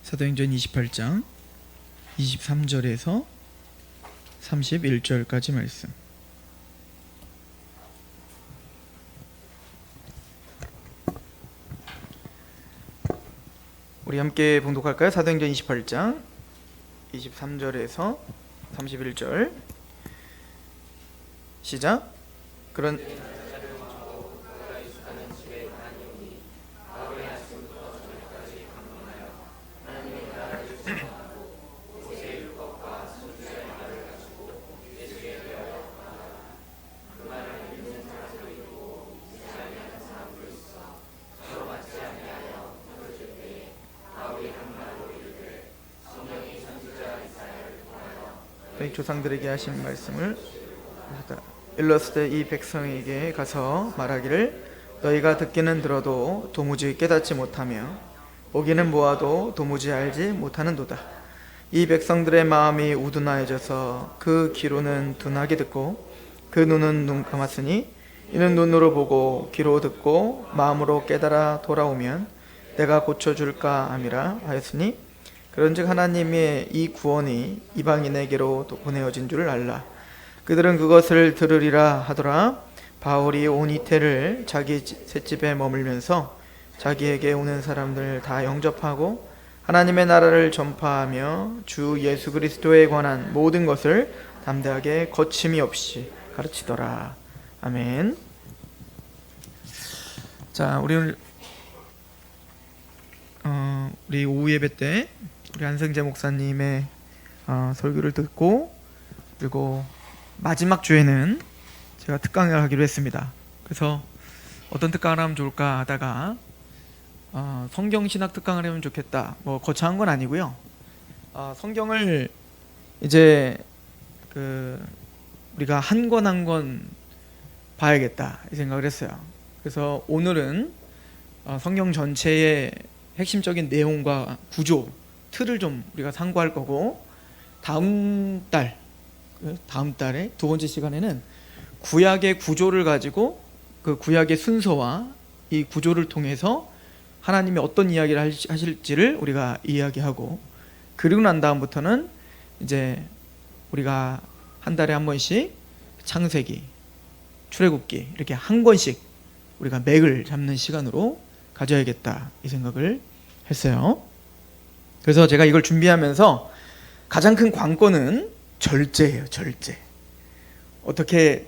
사도행전 28장 23절에서 31절까지 말씀. 우리 함께 봉독할까요? 사도행전 28장 23절에서 31절. 시작. 그런 조상들에게 하신 말씀을 일렀을 때 이 백성에게 가서 말하기를 너희가 듣기는 들어도 도무지 깨닫지 못하며 보기는 보아도 도무지 알지 못하는도다. 이 백성들의 마음이 우둔하여져서 그 귀로는 둔하게 듣고 그 눈은 눈 감았으니 이는 눈으로 보고 귀로 듣고 마음으로 깨달아 돌아오면 내가 고쳐줄까 함이라 하였으니 그런즉 하나님의 이 구원이 이방인에게로 보내어진 줄을 알라. 그들은 그것을 들으리라 하더라. 바울이 온 이태를 자기 셋집에 머물면서 자기에게 오는 사람들 다 영접하고 하나님의 나라를 전파하며 주 예수 그리스도에 관한 모든 것을 담대하게 거침이 없이 가르치더라. 아멘. 자, 우리 오후 예배 때 우리 안승재 목사님의 설교를 듣고 그리고 마지막 주에는 제가 특강을 하기로 했습니다. 그래서 어떤 특강을 하면 좋을까 하다가 성경신학 특강을 하면 좋겠다. 뭐 거창한 건 아니고요. 성경을 이제 우리가 한 권 한 권 봐야겠다 이 생각을 했어요. 그래서 오늘은 성경 전체의 핵심적인 내용과 구조 틀을 좀 우리가 상고할 거고 다음 달에 두 번째 시간에는 구약의 구조를 가지고 그 구약의 순서와 이 구조를 통해서 하나님이 어떤 이야기를 하실지를 우리가 이야기하고 그리고 난 다음부터는 이제 우리가 한 달에 한 번씩 창세기, 출애굽기 이렇게 한 권씩 우리가 맥을 잡는 시간으로 가져야겠다 이 생각을 했어요. 그래서 제가 이걸 준비하면서 가장 큰 관건은 절제예요. 절제. 어떻게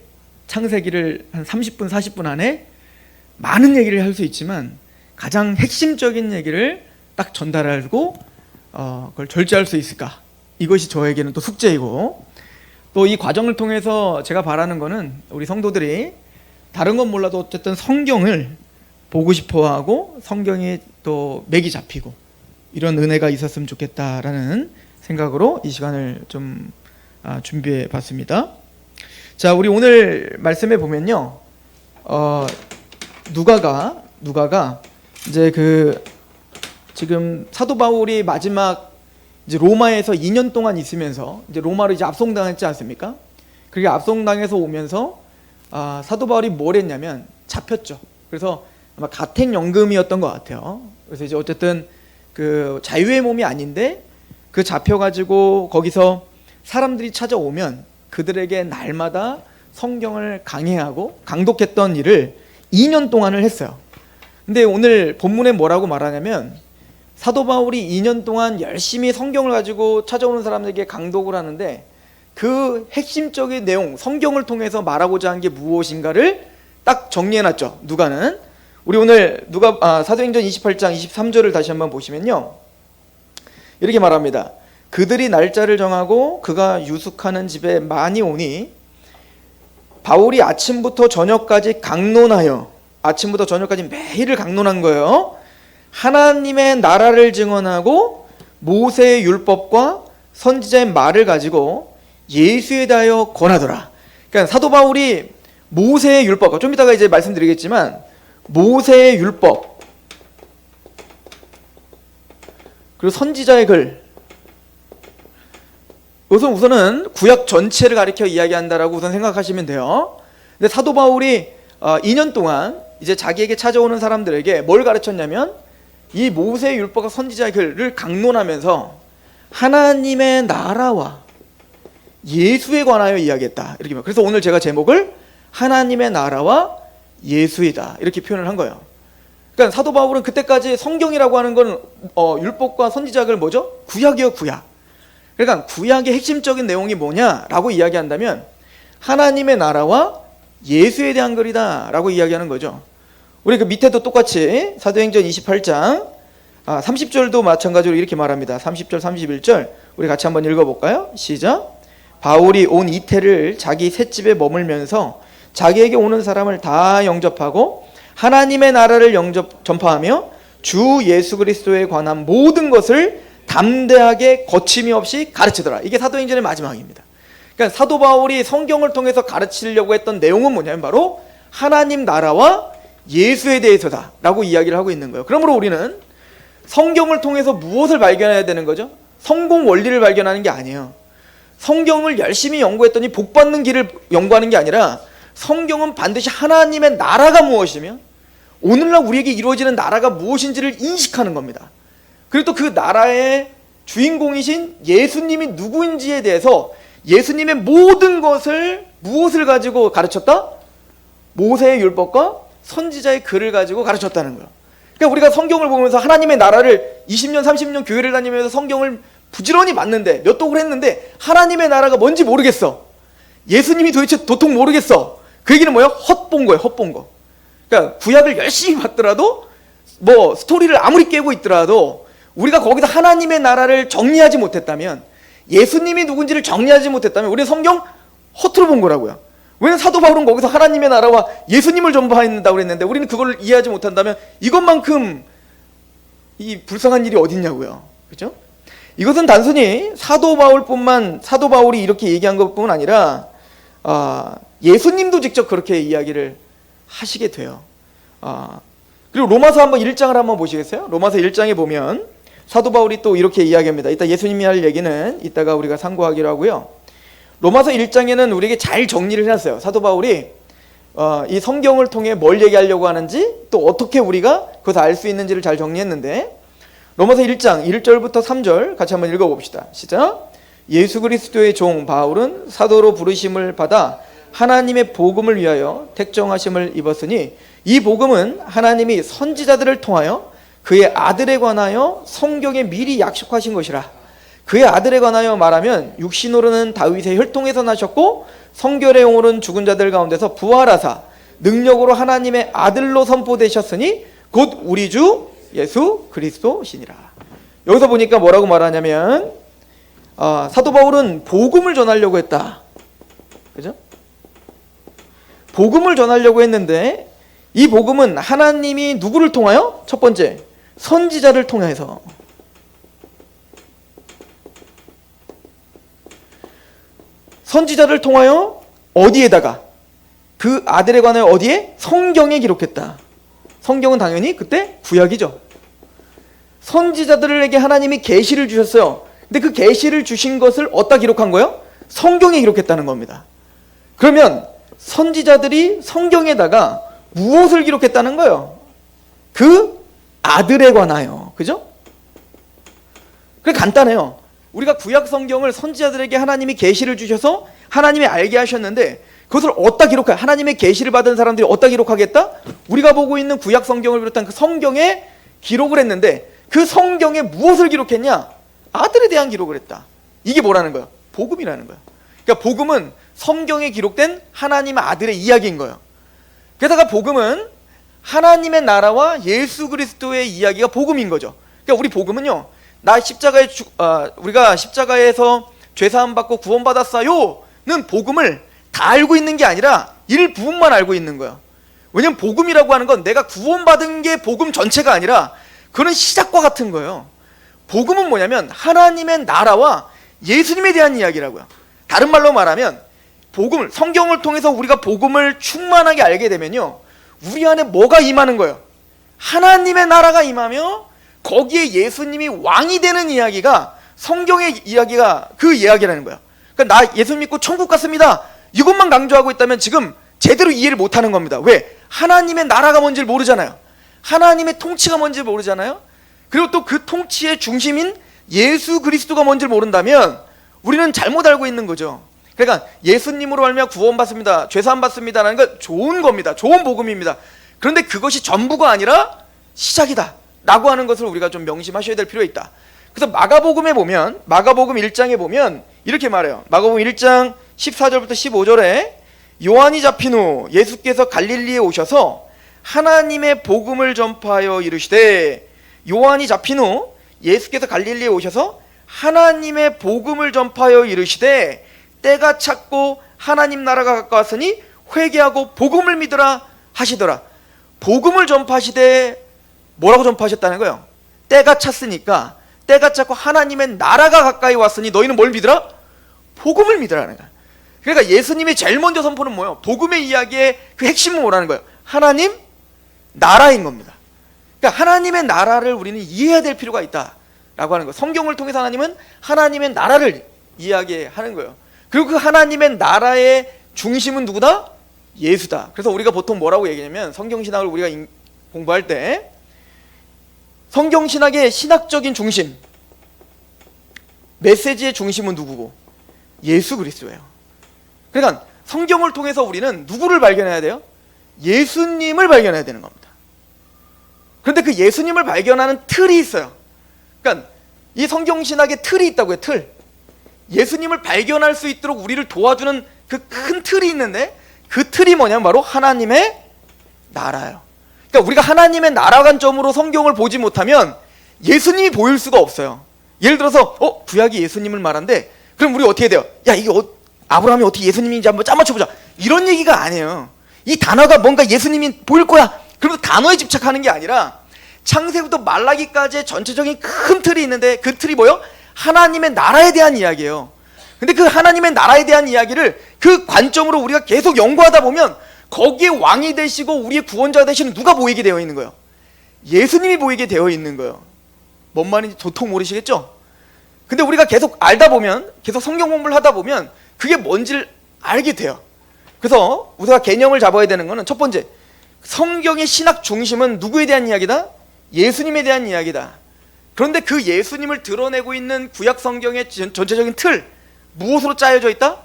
창세기를 한 30분 40분 안에 많은 얘기를 할 수 있지만 가장 핵심적인 얘기를 딱 전달하고 그걸 절제할 수 있을까? 이것이 저에게는 또 숙제이고 또 이 과정을 통해서 제가 바라는 거는 우리 성도들이 다른 건 몰라도 어쨌든 성경을 보고 싶어하고 성경이 또 맥이 잡히고 이런 은혜가 있었으면 좋겠다라는 생각으로 이 시간을 좀 준비해 봤습니다. 자, 우리 오늘 말씀에 보면요, 누가가 이제 지금 사도 바울이 마지막 이제 로마에서 2년 동안 있으면서 이제 로마로 이제 압송당했지 않습니까? 그게 압송당해서 오면서 사도 바울이 뭘 했냐면 잡혔죠. 그래서 아마 가택연금이었던 것 같아요. 그래서 이제 어쨌든 그 자유의 몸이 아닌데 그 잡혀가지고 거기서 사람들이 찾아오면 그들에게 날마다 성경을 강해하고 강독했던 일을 2년 동안을 했어요. 근데 오늘 본문에 뭐라고 말하냐면 사도 바울이 2년 동안 열심히 성경을 가지고 찾아오는 사람들에게 강독을 하는데 그 핵심적인 내용, 성경을 통해서 말하고자 한 게 무엇인가를 딱 정리해놨죠. 누가는. 우리 오늘 사도행전 28장 23절을 다시 한번 보시면요, 이렇게 말합니다. 그들이 날짜를 정하고 그가 유숙하는 집에 많이 오니 바울이 아침부터 저녁까지 강론하여, 아침부터 저녁까지 매일을 강론한 거예요. 하나님의 나라를 증언하고 모세의 율법과 선지자의 말을 가지고 예수에 대하여 권하더라. 그러니까 사도 바울이 모세의 율법, 좀 이따가 이제 말씀드리겠지만 모세의 율법 그리고 선지자의 글, 우선은 구약 전체를 가리켜 이야기한다라고 우선 생각하시면 돼요. 근데 사도 바울이 2년 동안 이제 자기에게 찾아오는 사람들에게 뭘 가르쳤냐면 이 모세의 율법과 선지자의 글을 강론하면서 하나님의 나라와 예수에 관하여 이야기했다. 이렇게 말. 그래서 오늘 제가 제목을 하나님의 나라와 예수이다 이렇게 표현을 한 거예요. 그러니까 사도 바울은 그때까지 성경이라고 하는 건 율법과 선지자글 뭐죠? 구약이요, 구약. 그러니까 구약의 핵심적인 내용이 뭐냐라고 이야기한다면 하나님의 나라와 예수에 대한 글이다라고 이야기하는 거죠. 우리 그 밑에도 똑같이 사도행전 28장 30절도 마찬가지로 이렇게 말합니다. 30절 31절 우리 같이 한번 읽어볼까요? 시작. 바울이 온 이태를 자기 셋집에 머물면서 자기에게 오는 사람을 다 영접하고 하나님의 나라를 전파하며 주 예수 그리스도에 관한 모든 것을 담대하게 거침이 없이 가르치더라. 이게 사도행전의 마지막입니다. 그러니까 사도 바울이 성경을 통해서 가르치려고 했던 내용은 뭐냐면 바로 하나님 나라와 예수에 대해서다 라고 이야기를 하고 있는 거예요. 그러므로 우리는 성경을 통해서 무엇을 발견해야 되는 거죠? 성공 원리를 발견하는 게 아니에요. 성경을 열심히 연구했더니 복받는 길을 연구하는 게 아니라 성경은 반드시 하나님의 나라가 무엇이며 오늘날 우리에게 이루어지는 나라가 무엇인지를 인식하는 겁니다. 그리고 또 그 나라의 주인공이신 예수님이 누구인지에 대해서 예수님의 모든 것을 무엇을 가지고 가르쳤다? 모세의 율법과 선지자의 글을 가지고 가르쳤다는 거예요. 그러니까 우리가 성경을 보면서 하나님의 나라를 20년 30년 교회를 다니면서 성경을 부지런히 봤는데 몇 독을 했는데 하나님의 나라가 뭔지 모르겠어. 예수님이 도대체 도통 모르겠어. 그 얘기는 뭐예요? 헛본 거예요. 헛본 거. 그러니까 구약을 열심히 봤더라도 뭐 스토리를 아무리 깨고 있더라도 우리가 거기서 하나님의 나라를 정리하지 못했다면 예수님이 누군지를 정리하지 못했다면 우리는 성경 허투루 본 거라고요. 왜냐면 사도 바울은 거기서 하나님의 나라와 예수님을 전파한다고 그랬는데 우리는 그걸 이해하지 못한다면 이것만큼 이 불쌍한 일이 어딨냐고요. 그렇죠? 이것은 단순히 사도 바울이 이렇게 얘기한 것뿐만 아니라 예수님도 직접 그렇게 이야기를 하시게 돼요. 그리고 로마서 한번 1장을 한번 보시겠어요? 로마서 1장에 보면 사도 바울이 또 이렇게 이야기합니다. 이따 예수님이 할 얘기는 이따가 우리가 상고하기로 하고요. 로마서 1장에는 우리에게 잘 정리를 해놨어요. 사도 바울이 이 성경을 통해 뭘 얘기하려고 하는지 또 어떻게 우리가 그것을 알 수 있는지를 잘 정리했는데 로마서 1장 1절부터 3절 같이 한번 읽어봅시다. 시작. 예수 그리스도의 종 바울은 사도로 부르심을 받아 하나님의 복음을 위하여 택정하심을 입었으니 이 복음은 하나님이 선지자들을 통하여 그의 아들에 관하여 성경에 미리 약속하신 것이라. 그의 아들에 관하여 말하면 육신으로는 다윗의 혈통에서 나셨고 성결의 영으로는 죽은 자들 가운데서 부활하사 능력으로 하나님의 아들로 선포되셨으니 곧 우리 주 예수 그리스도시니라. 여기서 보니까 뭐라고 말하냐면 사도 바울은 복음을 전하려고 했다. 그죠? 복음을 전하려고 했는데 이 복음은 하나님이 누구를 통하여? 첫 번째, 선지자를 통해서. 선지자를 통하여 어디에다가? 그 아들에 관하여 어디에? 성경에 기록했다. 성경은 당연히 그때 구약이죠. 선지자들에게 하나님이 계시를 주셨어요. 근데 그 계시를 주신 것을 어디다 기록한 거예요? 성경에 기록했다는 겁니다. 그러면 선지자들이 성경에다가 무엇을 기록했다는 거예요? 그 아들에 관하여. 그죠? 그게 간단해요. 우리가 구약 성경을 선지자들에게 하나님이 계시를 주셔서 하나님이 알게 하셨는데 그것을 어디다 기록해? 하나님의 계시를 받은 사람들이 어디다 기록하겠다? 우리가 보고 있는 구약 성경을 비롯한 그 성경에 기록을 했는데 그 성경에 무엇을 기록했냐? 아들에 대한 기록을 했다. 이게 뭐라는 거야? 복음이라는 거야. 그러니까 복음은 성경에 기록된 하나님의 아들의 이야기인 거예요. 게다가 복음은 하나님의 나라와 예수 그리스도의 이야기가 복음인 거죠. 그러니까 우리 복음은요, 우리가 십자가에서 죄사함 받고 구원받았어요는 복음을 다 알고 있는 게 아니라 일부분만 알고 있는 거예요. 왜냐면 복음이라고 하는 건 내가 구원받은 게 복음 전체가 아니라 그런 시작과 같은 거예요. 복음은 뭐냐면 하나님의 나라와 예수님에 대한 이야기라고요. 다른 말로 말하면 복음을, 성경을 통해서 우리가 복음을 충만하게 알게 되면요, 우리 안에 뭐가 임하는 거예요? 하나님의 나라가 임하며 거기에 예수님이 왕이 되는 이야기가 성경의 이야기가 그 이야기라는 거야. 그러니까 나 예수 믿고 천국 갔습니다, 이것만 강조하고 있다면 지금 제대로 이해를 못하는 겁니다. 왜? 하나님의 나라가 뭔지를 모르잖아요. 하나님의 통치가 뭔지 모르잖아요. 그리고 또 그 통치의 중심인 예수 그리스도가 뭔지를 모른다면 우리는 잘못 알고 있는 거죠. 그러니까 예수님으로 말미암아 구원받습니다, 죄사함 받습니다라는 건 좋은 겁니다. 좋은 복음입니다. 그런데 그것이 전부가 아니라 시작이다 라고 하는 것을 우리가 좀 명심하셔야 될 필요가 있다. 그래서 마가복음에 보면, 마가복음 1장에 보면 이렇게 말해요. 마가복음 1장 14절부터 15절에 요한이 잡힌 후 예수께서 갈릴리에 오셔서 하나님의 복음을 전파하여 이르시되, 요한이 잡힌 후 예수께서 갈릴리에 오셔서 하나님의 복음을 전파하여 이르시되 때가 찼고 하나님 나라가 가까웠으니 회개하고 복음을 믿으라 하시더라. 복음을 전파하시되 뭐라고 전파하셨다는 거예요? 때가 찼으니까, 때가 찼고 하나님의 나라가 가까이 왔으니 너희는 뭘 믿으라? 복음을 믿으라는 거야. 그러니까 예수님이 제일 먼저 선포는 뭐예요? 복음의 이야기의 그 핵심은 뭐라는 거예요? 하나님 나라인 겁니다. 그러니까 하나님의 나라를 우리는 이해해야 될 필요가 있다라고 하는 거예요. 성경을 통해서 하나님은 하나님의 나라를 이야기하는 거예요. 그리고 그 하나님의 나라의 중심은 누구다? 예수다. 그래서 우리가 보통 뭐라고 얘기하냐면, 성경신학을 우리가 공부할 때 성경신학의 신학적인 중심, 메시지의 중심은 누구고? 예수 그리스도예요. 그러니까 성경을 통해서 우리는 누구를 발견해야 돼요? 예수님을 발견해야 되는 겁니다. 그런데 그 예수님을 발견하는 틀이 있어요. 그러니까 이 성경신학의 틀이 있다고요. 틀. 예수님을 발견할 수 있도록 우리를 도와주는 그 큰 틀이 있는데, 그 틀이 뭐냐면 바로 하나님의 나라예요. 그러니까 우리가 하나님의 나라 관점으로 성경을 보지 못하면 예수님이 보일 수가 없어요. 예를 들어서 구약이 예수님을 말한대. 그럼 우리 어떻게 돼요? 야, 이게 아브라함이 어떻게 예수님인지 한번 짜맞춰보자, 이런 얘기가 아니에요. 이 단어가 뭔가 예수님이 보일 거야, 그러면서 단어에 집착하는 게 아니라 창세부터 말라기까지의 전체적인 큰 틀이 있는데, 그 틀이 뭐예요? 하나님의 나라에 대한 이야기예요. 근데 그 하나님의 나라에 대한 이야기를 그 관점으로 우리가 계속 연구하다 보면 거기에 왕이 되시고 우리의 구원자가 되시는 누가 보이게 되어 있는 거예요? 예수님이 보이게 되어 있는 거예요. 뭔 말인지 도통 모르시겠죠? 근데 우리가 계속 알다 보면, 계속 성경 공부를 하다 보면 그게 뭔지를 알게 돼요. 그래서 우리가 개념을 잡아야 되는 거는, 첫 번째, 성경의 신학 중심은 누구에 대한 이야기다? 예수님에 대한 이야기다. 그런데 그 예수님을 드러내고 있는 구약 성경의 전체적인 틀, 무엇으로 짜여져 있다?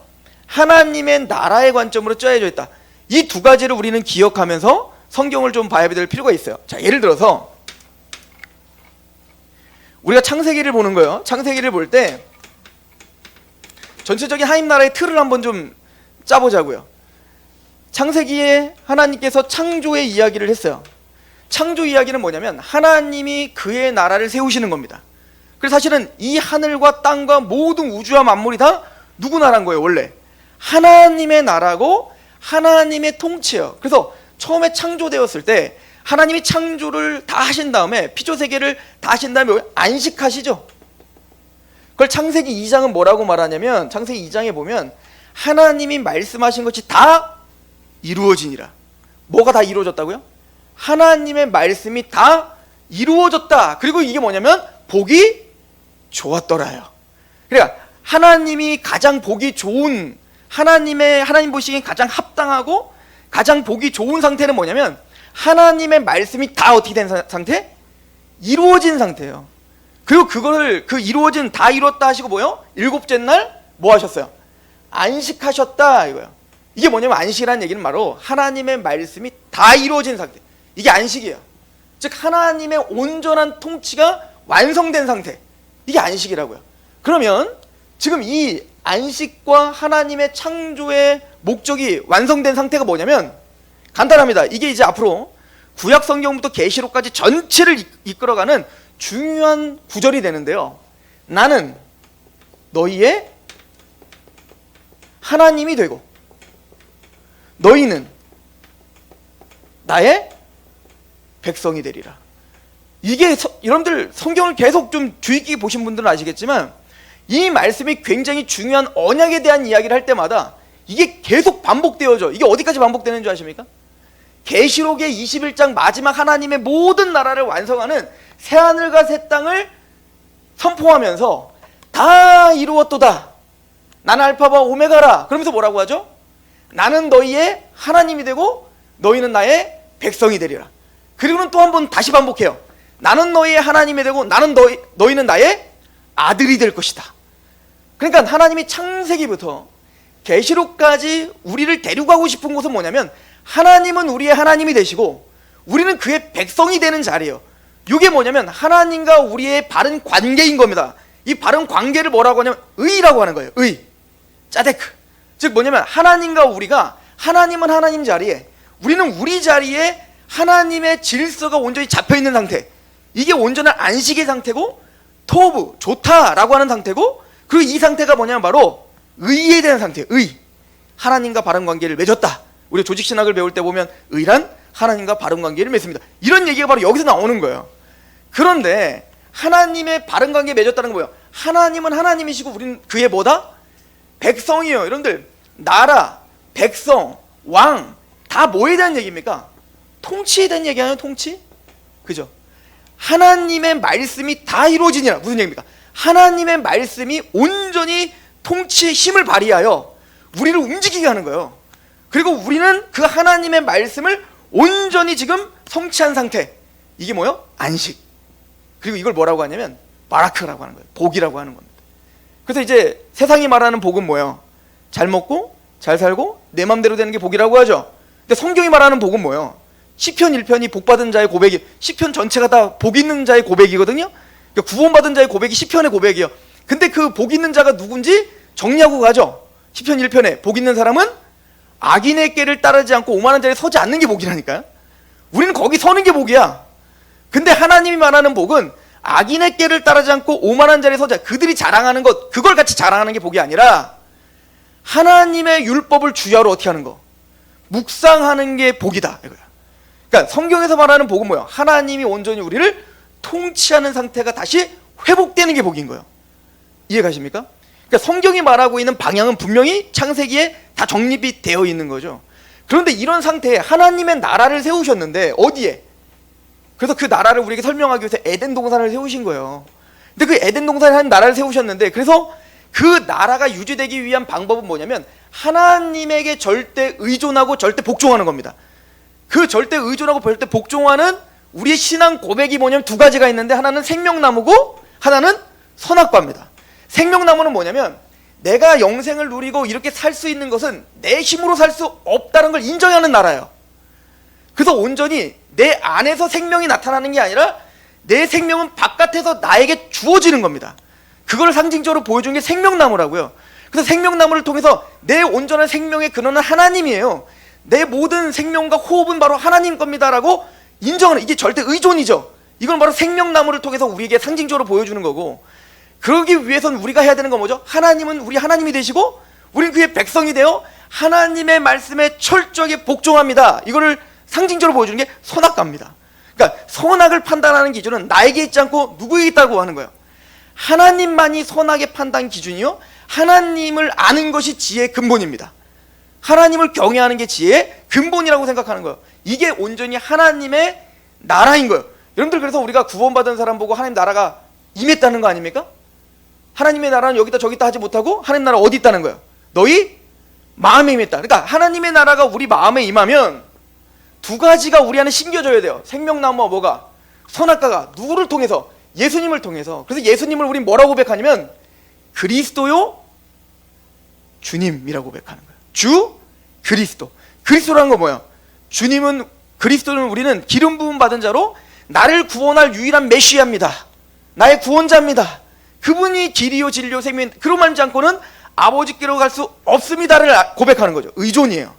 하나님의 나라의 관점으로 짜여져 있다. 이 두 가지를 우리는 기억하면서 성경을 좀 봐야 될 필요가 있어요. 자, 예를 들어서 우리가 창세기를 보는 거예요. 창세기를 볼 때 전체적인 하나님 나라의 틀을 한번 좀 짜보자고요. 창세기에 하나님께서 창조의 이야기를 했어요. 창조 이야기는 뭐냐면 하나님이 그의 나라를 세우시는 겁니다. 그래서 사실은 이 하늘과 땅과 모든 우주와 만물이 다 누구 나라인 거예요? 원래 하나님의 나라고 하나님의 통치예요. 그래서 처음에 창조되었을 때 하나님이 창조를 다 하신 다음에, 피조세계를 다 하신 다음에 안식하시죠. 그걸 창세기 2장은 뭐라고 말하냐면, 창세기 2장에 보면 하나님이 말씀하신 것이 다 이루어지니라. 뭐가 다 이루어졌다고요? 하나님의 말씀이 다 이루어졌다. 그리고 이게 뭐냐면 보기 좋았더라요. 그러니까 하나님이 가장 보기 좋은, 하나님 보시기엔 가장 합당하고 가장 보기 좋은 상태는 뭐냐면 하나님의 말씀이 다 어떻게 된 상태? 이루어진 상태예요. 그리고 그거를, 그 이루어진, 다 이루었다 하시고 뭐요? 일곱째 날 뭐 하셨어요? 안식하셨다 이거예요. 이게 뭐냐면, 안식이라는 얘기는 바로 하나님의 말씀이 다 이루어진 상태, 이게 안식이에요. 즉 하나님의 온전한 통치가 완성된 상태, 이게 안식이라고요. 그러면 지금 이 안식과 하나님의 창조의 목적이 완성된 상태가 뭐냐면 간단합니다. 이게 이제 앞으로 구약 성경부터 계시록까지 전체를 이끌어가는 중요한 구절이 되는데요. 나는 너희의 하나님이 되고 너희는 나의 백성이 되리라. 이게 여러분들 성경을 계속 좀 주의 깊게 보신 분들은 아시겠지만 이 말씀이 굉장히 중요한 언약에 대한 이야기를 할 때마다 이게 계속 반복되어져. 이게 어디까지 반복되는 줄 아십니까? 계시록의 21장 마지막 하나님의 모든 나라를 완성하는 새하늘과 새 땅을 선포하면서 다 이루었도다. 나는 알파와 오메가라. 그러면서 뭐라고 하죠? 나는 너희의 하나님이 되고 너희는 나의 백성이 되리라. 그리고는 또 한 번 다시 반복해요. 나는 너희의 하나님이 되고 나는 너희는 나의 아들이 될 것이다. 그러니까 하나님이 창세기부터 계시록까지 우리를 데려가고 싶은 곳은 뭐냐면 하나님은 우리의 하나님이 되시고 우리는 그의 백성이 되는 자리예요. 이게 뭐냐면 하나님과 우리의 바른 관계인 겁니다. 이 바른 관계를 뭐라고 하냐면 의라고 하는 거예요. 의, 짜데크. 즉 뭐냐면 하나님과 우리가, 하나님은 하나님 자리에, 우리는 우리 자리에 하나님의 질서가 온전히 잡혀있는 상태, 이게 온전한 안식의 상태고, 토브, 좋다라고 하는 상태고, 그리고 이 상태가 뭐냐면 바로 의에 대한 상태예요. 의, 하나님과 바른 관계를 맺었다. 우리 조직신학을 배울 때 보면 의란 하나님과 바른 관계를 맺습니다. 이런 얘기가 바로 여기서 나오는 거예요. 그런데 하나님의 바른 관계 맺었다는 건 뭐예요? 하나님은 하나님이시고 우리는 그의 뭐다? 백성이에요. 여러분들, 나라, 백성, 왕, 다 뭐에 대한 얘기입니까? 통치에 대한 얘기 아니에요? 통치? 그죠? 하나님의 말씀이 다 이루어지니라. 무슨 얘기입니까? 하나님의 말씀이 온전히 통치의 힘을 발휘하여 우리를 움직이게 하는 거예요. 그리고 우리는 그 하나님의 말씀을 온전히 지금 성취한 상태. 이게 뭐예요? 안식. 그리고 이걸 뭐라고 하냐면 바라크라고 하는 거예요. 복이라고 하는 겁니다. 그래서 이제 세상이 말하는 복은 뭐예요? 잘 먹고 잘 살고 내 맘대로 되는 게 복이라고 하죠. 근데 성경이 말하는 복은 뭐예요? 시편 1편이 복받은 자의 고백이, 시편 전체가 다 복 있는 자의 고백이거든요. 그러니까 구원받은 자의 고백이 시편의 고백이에요. 근데 그 복 있는 자가 누군지 정리하고 가죠. 시편 1편에 복 있는 사람은 악인의 꾀를 따르지 않고 오만한 자리에 서지 않는 게 복이라니까요. 우리는 거기 서는 게 복이야. 근데 하나님이 말하는 복은 악인의 꾀를 따르지 않고 오만한 자리에 서자, 그들이 자랑하는 것, 그걸 같이 자랑하는 게 복이 아니라 하나님의 율법을 주야로 어떻게 하는 거? 묵상하는 게 복이다, 이거야. 그러니까 성경에서 말하는 복은 뭐예요? 하나님이 온전히 우리를 통치하는 상태가 다시 회복되는 게 복인 거예요. 이해 가십니까? 그러니까 성경이 말하고 있는 방향은 분명히 창세기에 다 정립이 되어 있는 거죠. 그런데 이런 상태에 하나님의 나라를 세우셨는데 어디에? 그래서 그 나라를 우리에게 설명하기 위해서 에덴 동산을 세우신 거예요. 근데 그 에덴 동산에 한 나라를 세우셨는데, 그래서 그 나라가 유지되기 위한 방법은 뭐냐면 하나님에게 절대 의존하고 절대 복종하는 겁니다. 그 절대 의존하고 절대 복종하는 우리의 신앙 고백이 뭐냐면 두 가지가 있는데, 하나는 생명나무고 하나는 선악과입니다. 생명나무는 뭐냐면 내가 영생을 누리고 이렇게 살 수 있는 것은 내 힘으로 살 수 없다는 걸 인정하는 나라예요. 그래서 온전히 내 안에서 생명이 나타나는 게 아니라 내 생명은 바깥에서 나에게 주어지는 겁니다. 그걸 상징적으로 보여주는 게 생명나무라고요. 그래서 생명나무를 통해서 내 온전한 생명의 근원은 하나님이에요. 내 모든 생명과 호흡은 바로 하나님 겁니다라고 인정하는, 이게 절대 의존이죠. 이건 바로 생명나무를 통해서 우리에게 상징적으로 보여주는 거고, 그러기 위해서는 우리가 해야 되는 건 뭐죠? 하나님은 우리 하나님이 되시고 우리는 그의 백성이 되어 하나님의 말씀에 철저하게 복종합니다. 이거를 상징적으로 보여주는 게 선악과입니다. 그러니까 선악을 판단하는 기준은 나에게 있지 않고 누구에게 있다고 하는 거예요. 하나님만이 선악의 판단 기준이요, 하나님을 아는 것이 지혜의 근본입니다. 하나님을 경외하는 게 지혜의 근본이라고 생각하는 거예요. 이게 온전히 하나님의 나라인 거예요. 여러분들, 그래서 우리가 구원받은 사람 보고 하나님 나라가 임했다는 거 아닙니까? 하나님의 나라는 여기다 저기다 하지 못하고 하나님 나라 어디 있다는 거예요? 너희 마음에 임했다. 그러니까 하나님의 나라가 우리 마음에 임하면 두 가지가 우리 안에 심겨져야 돼요. 생명나무와 뭐가? 선악과가 누구를 통해서? 예수님을 통해서. 그래서 예수님을 우린 뭐라고 고백하냐면 그리스도요 주님이라고 고백하는 거예요. 주 그리스도. 그리스도라는 거 뭐예요? 주님은, 그리스도는 우리는 기름 부음 받은 자로 나를 구원할 유일한 메시아입니다. 나의 구원자입니다. 그분이 길이요 진리요 생명, 그로 말지 않고는 아버지께로 갈 수 없습니다를 고백하는 거죠. 의존이에요.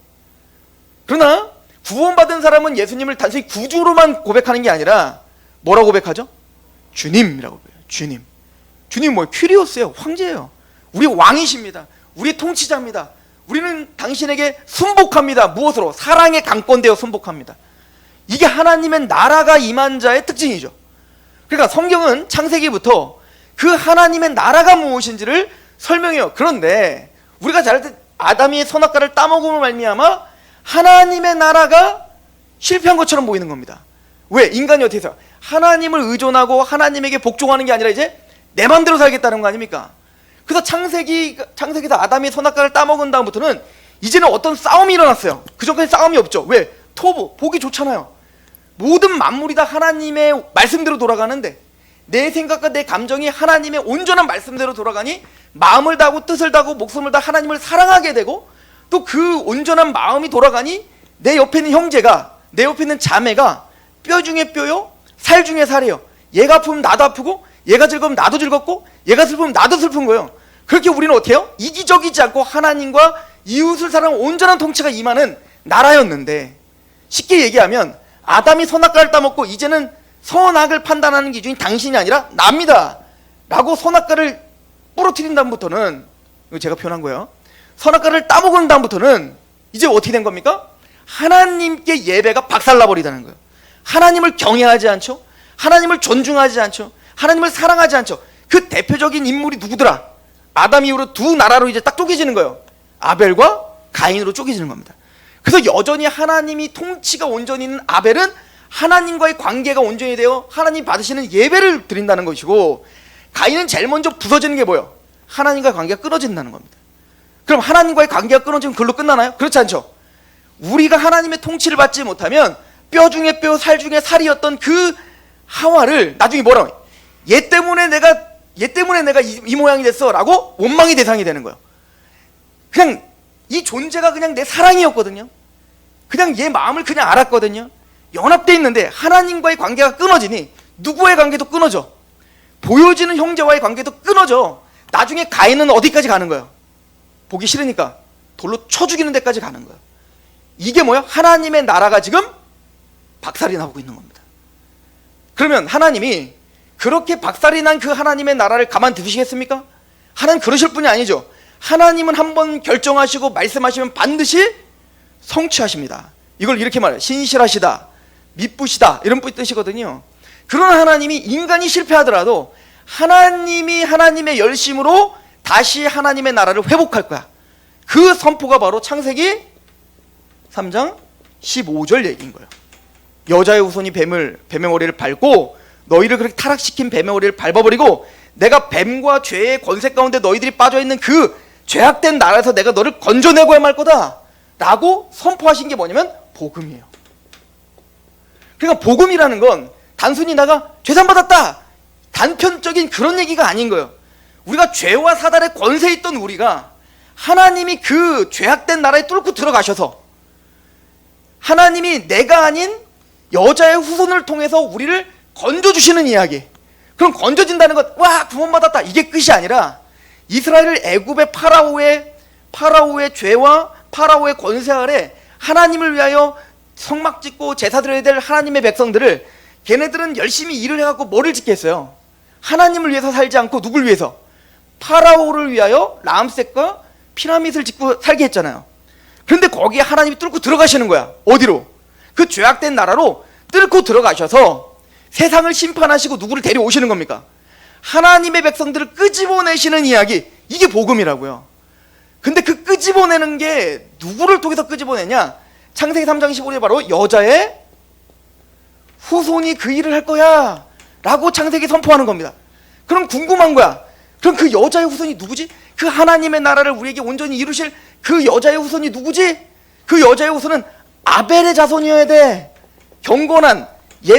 그러나 구원받은 사람은 예수님을 단순히 구주로만 고백하는 게 아니라 뭐라고 고백하죠? 주님이라고 고백해요. 주님. 주님 뭐예요? 큐리오스예요. 황제예요. 우리 왕이십니다. 우리 통치자입니다. 우리는 당신에게 순복합니다. 무엇으로? 사랑에 강권되어 순복합니다. 이게 하나님의 나라가 임한 자의 특징이죠. 그러니까 성경은 창세기부터 그 하나님의 나라가 무엇인지를 설명해요. 그런데 우리가 잘 때 아담이 선악과를 따먹음으로 말미암아 하나님의 나라가 실패한 것처럼 보이는 겁니다. 왜? 인간이 어떻게 해서 하나님을 의존하고 하나님에게 복종하는 게 아니라 이제 내 맘대로 살겠다는 거 아닙니까? 그래서 창세기에서 아담이 선악과를 따먹은 다음부터는 이제는 어떤 싸움이 일어났어요. 그 전까지 싸움이 없죠. 왜? 토부, 보기 좋잖아요. 모든 만물이 다 하나님의 말씀대로 돌아가는데 내 생각과 내 감정이 하나님의 온전한 말씀대로 돌아가니 마음을 다하고 뜻을 다하고 목숨을 다 하나님을 사랑하게 되고 또 그 온전한 마음이 돌아가니 내 옆에 있는 형제가, 내 옆에 있는 자매가 뼈 중에 뼈요 살 중에 살이요. 얘가 아프면 나도 아프고 얘가 즐거우면 나도 즐겁고 얘가 슬프면 나도 슬픈 거예요. 그렇게 우리는 어떻게 해요? 이기적이지 않고 하나님과 이웃을 사랑하는 온전한 통치가 임하는 나라였는데, 쉽게 얘기하면 아담이 선악과를 따먹고 이제는 선악을 판단하는 기준이 당신이 아니라 납니다 라고 선악과를 부러뜨린 다음부터는, 이거 제가 표현한 거예요, 선악과를 따먹은 다음부터는 이제 어떻게 된 겁니까? 하나님께 예배가 박살나버리다는 거예요. 하나님을 경외하지 않죠? 하나님을 존중하지 않죠? 하나님을 사랑하지 않죠? 그 대표적인 인물이 누구더라? 아담 이후로 두 나라로 이제 딱 쪼개지는 거예요. 아벨과 가인으로 쪼개지는 겁니다. 그래서 여전히 하나님이 통치가 온전히 있는 아벨은 하나님과의 관계가 온전히 되어 하나님 받으시는 예배를 드린다는 것이고, 가인은 제일 먼저 부서지는 게 뭐예요? 하나님과의 관계가 끊어진다는 겁니다. 그럼 하나님과의 관계가 끊어지면 그걸로 끝나나요? 그렇지 않죠. 우리가 하나님의 통치를 받지 못하면 뼈 중에 뼈 살 중에 살이었던 그 하와를 나중에 뭐라고 해요? 얘 때문에 내가 이 모양이 됐어 라고 원망의 대상이 되는 거예요. 그냥 이 존재가 그냥 내 사랑이었거든요. 그냥 얘 마음을 그냥 알았거든요. 연합되어 있는데 하나님과의 관계가 끊어지니 누구의 관계도 끊어져. 보여지는 형제와의 관계도 끊어져. 나중에 가인은 어디까지 가는 거예요? 보기 싫으니까 돌로 쳐 죽이는 데까지 가는 거예요. 이게 뭐야? 하나님의 나라가 지금 박살이 나고 있는 겁니다. 그러면 하나님이 그렇게 박살이 난 그 하나님의 나라를 가만 두시겠습니까? 하나님 그러실 분이 아니죠. 하나님은 한번 결정하시고 말씀하시면 반드시 성취하십니다. 이걸 이렇게 말해요. 신실하시다, 미쁘시다, 이런 뜻이거든요. 그런 하나님이 인간이 실패하더라도 하나님이 하나님의 열심으로 다시 하나님의 나라를 회복할 거야. 그 선포가 바로 창세기 3장 15절 얘기인 거예요. 여자의 후손이 뱀의 머리를 밟고 너희를 그렇게 타락시킨 뱀의 머리를 밟아버리고 내가 뱀과 죄의 권세 가운데 너희들이 빠져있는 그 죄악된 나라에서 내가 너를 건져내고야 말 거다 라고 선포하신 게 뭐냐면 복음이에요. 그러니까 복음이라는 건 단순히 내가 죄산받았다 단편적인 그런 얘기가 아닌 거예요. 우리가 죄와 사단의 권세에 있던 우리가 하나님이 그 죄악된 나라에 뚫고 들어가셔서 하나님이 내가 아닌 여자의 후손을 통해서 우리를 건져주시는 이야기. 그럼 건져진다는 것, 와 구원받았다 이게 끝이 아니라 이스라엘을 애굽의 파라오의 죄와 파라오의 권세 아래 하나님을 위하여 성막 짓고 제사 드려야 될 하나님의 백성들을, 걔네들은 열심히 일을 해갖고 뭐를 짓겠어요? 하나님을 위해서 살지 않고 누굴 위해서? 파라오를 위하여 라암셋과 피라밋을 짓고 살게 했잖아요. 그런데 거기에 하나님이 뚫고 들어가시는 거야. 어디로? 그 죄악된 나라로 뚫고 들어가셔서 세상을 심판하시고 누구를 데려오시는 겁니까? 하나님의 백성들을 끄집어내시는 이야기, 이게 복음이라고요. 근데 그 끄집어내는 게 누구를 통해서 끄집어내냐? 창세기 3장 15절에 바로 여자의 후손이 그 일을 할 거야 라고 창세기 선포하는 겁니다. 그럼 궁금한 거야. 그럼 그 여자의 후손이 누구지? 그 하나님의 나라를 우리에게 온전히 이루실 그 여자의 후손이 누구지? 그 여자의 후손은 아벨의 자손이어야 돼. 경건한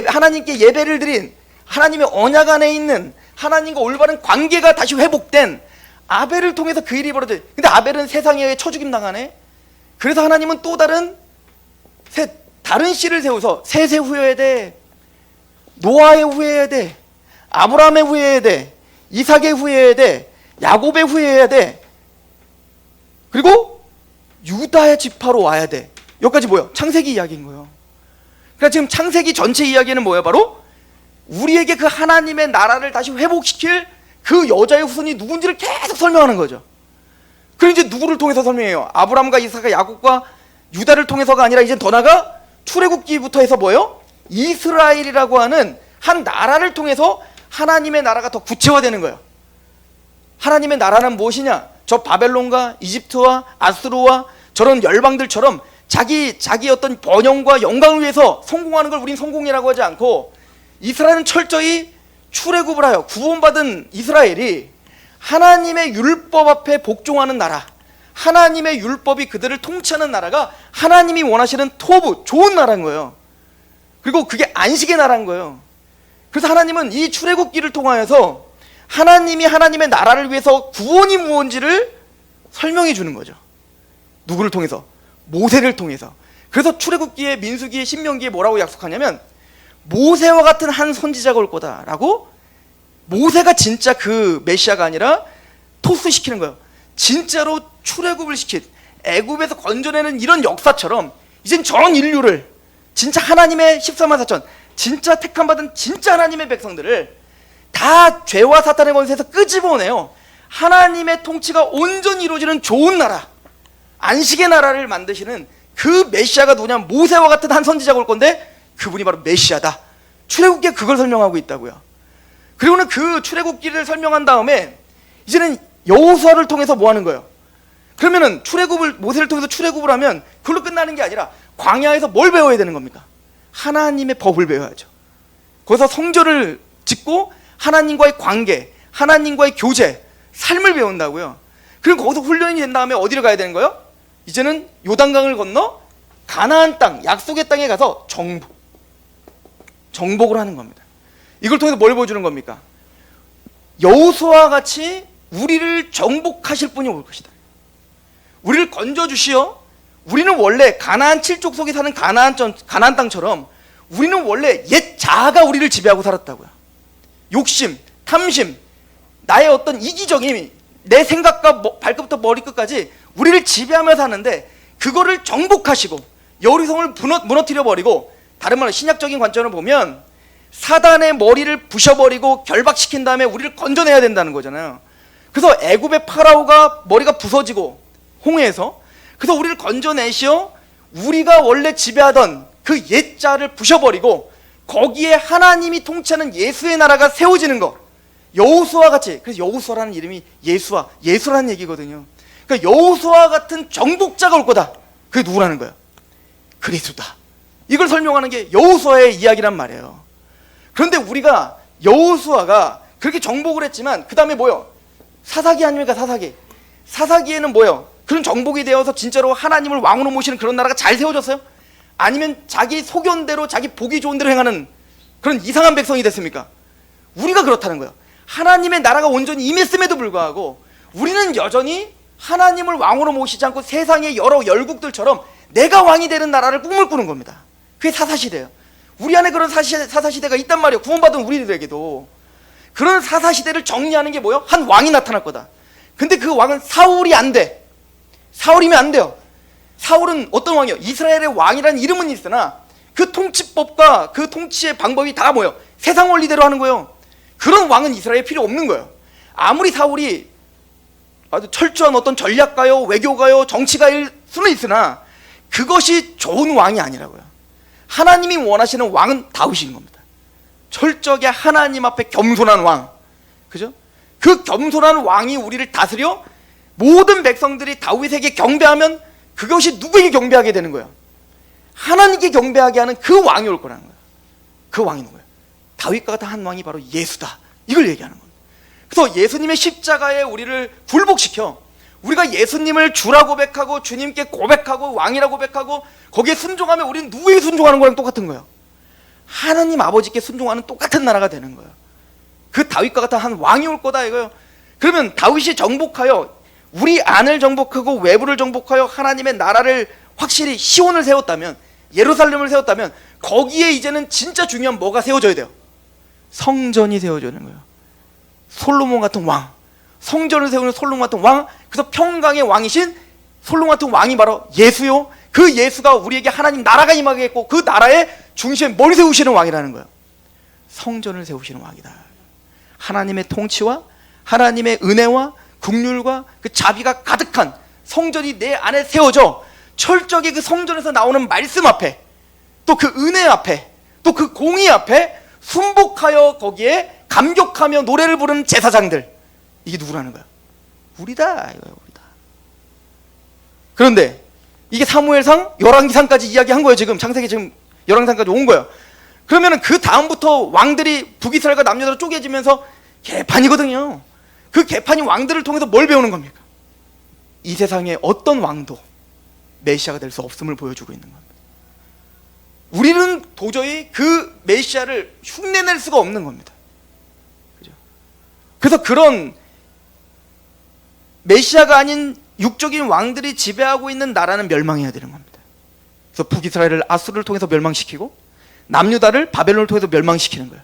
하나님께 예배를 드린, 하나님의 언약 안에 있는 하나님과 올바른 관계가 다시 회복된 아벨을 통해서 그 일이 벌어져요. 근데 아벨은 세상에 의해 쳐죽임 당하네. 그래서 하나님은 또 다른 씨를 세워서 셋의 후여야 돼, 노아의 후여야 돼, 아브라함의 후여야 돼, 이삭의 후여야 돼, 야곱의 후여야 돼, 그리고 유다의 지파로 와야 돼. 여기까지 뭐예요? 창세기 이야기인 거예요. 그러니까 지금 창세기 전체 이야기는 뭐예요? 바로 우리에게 그 하나님의 나라를 다시 회복시킬 그 여자의 후손이 누군지를 계속 설명하는 거죠. 그럼 이제 누구를 통해서 설명해요? 아브라함과 이삭과 야곱과 유다를 통해서가 아니라 이제 더 나아가 출애굽기부터 해서 뭐예요? 이스라엘이라고 하는 한 나라를 통해서 하나님의 나라가 더 구체화되는 거예요. 하나님의 나라는 무엇이냐? 저 바벨론과 이집트와 아수르와 저런 열방들처럼 자기 어떤 번영과 영광을 위해서 성공하는 걸 우린 성공이라고 하지 않고, 이스라엘은 철저히 출애굽을 하여 구원받은 이스라엘이 하나님의 율법 앞에 복종하는 나라, 하나님의 율법이 그들을 통치하는 나라가 하나님이 원하시는 토부, 좋은 나라인 거예요. 그리고 그게 안식의 나라인 거예요. 그래서 하나님은 이 출애굽기를 통하여서 하나님이 하나님의 나라를 위해서 구원이 무엇인지를 설명해 주는 거죠. 누구를 통해서? 모세를 통해서. 그래서 출애굽기에, 민수기에, 신명기에 뭐라고 약속하냐면 모세와 같은 한 선지자가 올 거다라고. 모세가 진짜 그 메시아가 아니라 토스시키는 거예요. 진짜로 출애굽을 시킨, 애굽에서 건져내는 이런 역사처럼 이젠 전 인류를, 진짜 하나님의 14만 4천, 진짜 택함받은 진짜 하나님의 백성들을 다 죄와 사탄의 권세에서 끄집어내요. 하나님의 통치가 온전히 이루어지는 좋은 나라, 안식의 나라를 만드시는 그 메시아가 누구냐면 모세와 같은 한 선지자가 올 건데 그분이 바로 메시아다. 출애굽기에 그걸 설명하고 있다고요. 그리고는 그 출애굽기를 설명한 다음에 이제는 여호수아를 통해서 뭐 하는 거예요? 그러면은 모세를 통해서 출애굽을 하면 그걸로 끝나는 게 아니라 광야에서 뭘 배워야 되는 겁니까? 하나님의 법을 배워야죠. 거기서 성전을 짓고 하나님과의 관계, 하나님과의 교제, 삶을 배운다고요. 그리고 거기서 훈련이 된 다음에 어디로 가야 되는 거예요? 이제는 요단강을 건너 가나안 땅, 약속의 땅에 가서 정복을 하는 겁니다. 이걸 통해서 뭘 보여주는 겁니까? 여호수아와 같이 우리를 정복하실 분이 올 것이다. 우리를 건져주시어 우리는 원래 가나안 7족속에 사는 가나안 땅처럼 우리는 원래 옛 자아가 우리를 지배하고 살았다고요. 욕심, 탐심, 나의 어떤 이기적인 내 생각과 발끝부터 머리끝까지 우리를 지배하며 사는데 그거를 정복하시고 여리성을 무너뜨려 버리고, 다른 말로 신약적인 관점으로 보면 사단의 머리를 부셔버리고 결박시킨 다음에 우리를 건져내야 된다는 거잖아요. 그래서 애굽의 파라오가 머리가 부서지고 홍해에서, 그래서 우리를 건져내시어 우리가 원래 지배하던 그 옛자를 부셔버리고 거기에 하나님이 통치하는 예수의 나라가 세워지는 것. 여호수아와 같이, 그래서 여호수아라는 이름이 예수라는 얘기거든요. 그러니까 여호수아 같은 정복자가 올 거다. 그게 누구라는 거예요? 그리스도다. 이걸 설명하는 게 여호수아의 이야기란 말이에요. 그런데 우리가 여호수아가 그렇게 정복을 했지만 그 다음에 뭐요? 사사기 아닙니까? 사사기에는 뭐요? 그런 정복이 되어서 진짜로 하나님을 왕으로 모시는 그런 나라가 잘 세워졌어요? 아니면 자기 소견대로 자기 보기 좋은 대로 행하는 그런 이상한 백성이 됐습니까? 우리가 그렇다는 거예요. 하나님의 나라가 온전히 임했음에도 불구하고 우리는 여전히 하나님을 왕으로 모시지 않고 세상의 여러 열국들처럼 내가 왕이 되는 나라를 꿈을 꾸는 겁니다. 그게 사사시대예요. 우리 안에 그런 사사시대가 있단 말이에요. 구원받은 우리들에게도. 그런 사사시대를 정리하는 게 뭐예요? 한 왕이 나타날 거다. 근데 그 왕은 사울이 안 돼. 사울이면 안 돼요. 사울은 어떤 왕이요? 이스라엘의 왕이라는 이름은 있으나 그 통치법과 그 통치의 방법이 다 뭐예요? 세상 원리대로 하는 거예요. 그런 왕은 이스라엘에 필요 없는 거예요. 아무리 사울이 아주 철저한 어떤 전략가요, 외교가요, 정치가일 수는 있으나 그것이 좋은 왕이 아니라고요. 하나님이 원하시는 왕은 다윗인 겁니다. 철저하게 하나님 앞에 겸손한 왕, 그죠? 그 겸손한 왕이 우리를 다스려 모든 백성들이 다윗에게 경배하면 그것이 누구에게 경배하게 되는 거예요? 하나님께 경배하게 하는 그 왕이 올 거라는 거예요. 그 왕이 누구예요? 다윗과 같은 한 왕이 바로 예수다. 이걸 얘기하는 겁니다. 그래서 예수님의 십자가에 우리를 굴복시켜 우리가 예수님을 주라 고백하고 주님께 고백하고 왕이라 고백하고 거기에 순종하면 우리는 누구에게 순종하는 거랑 똑같은 거예요? 하나님 아버지께 순종하는 똑같은 나라가 되는 거예요. 그 다윗과 같은 한 왕이 올 거다 이거예요. 그러면 다윗이 정복하여 우리 안을 정복하고 외부를 정복하여 하나님의 나라를 확실히 시온을 세웠다면, 예루살렘을 세웠다면 거기에 이제는 진짜 중요한 뭐가 세워져야 돼요? 성전이 세워지는 거예요. 솔로몬 같은 왕, 성전을 세우는 솔로몬 같은 왕, 그래서 평강의 왕이신 솔로몬 같은 왕이 바로 예수요. 그 예수가 우리에게 하나님 나라가 임하게 했고 그 나라의 중심에 뭘 세우시는 왕이라는 거예요? 성전을 세우시는 왕이다. 하나님의 통치와 하나님의 은혜와 긍휼과 그 자비가 가득한 성전이 내 안에 세워져 철저하게 그 성전에서 나오는 말씀 앞에, 또 그 은혜 앞에, 또 그 공의 앞에 순복하여 거기에 감격하며 노래를 부르는 제사장들, 이게 누구라는 거야? 우리다 이거예요. 우리다. 그런데 이게 사무엘상, 열왕기상까지 이야기한 거예요. 지금 창세기 지금 열왕기상까지 온 거예요. 그러면은 그 다음부터 왕들이 북이스라엘과 남유다로 쪼개지면서 개판이거든요. 그 개판이 왕들을 통해서 뭘 배우는 겁니까? 이 세상에 어떤 왕도 메시아가 될 수 없음을 보여주고 있는 겁니다. 우리는 도저히 그 메시아를 흉내낼 수가 없는 겁니다. 그죠? 그래서 그런 메시아가 아닌 육적인 왕들이 지배하고 있는 나라는 멸망해야 되는 겁니다. 그래서 북이스라엘을 아수르를 통해서 멸망시키고 남유다를 바벨론을 통해서 멸망시키는 거예요.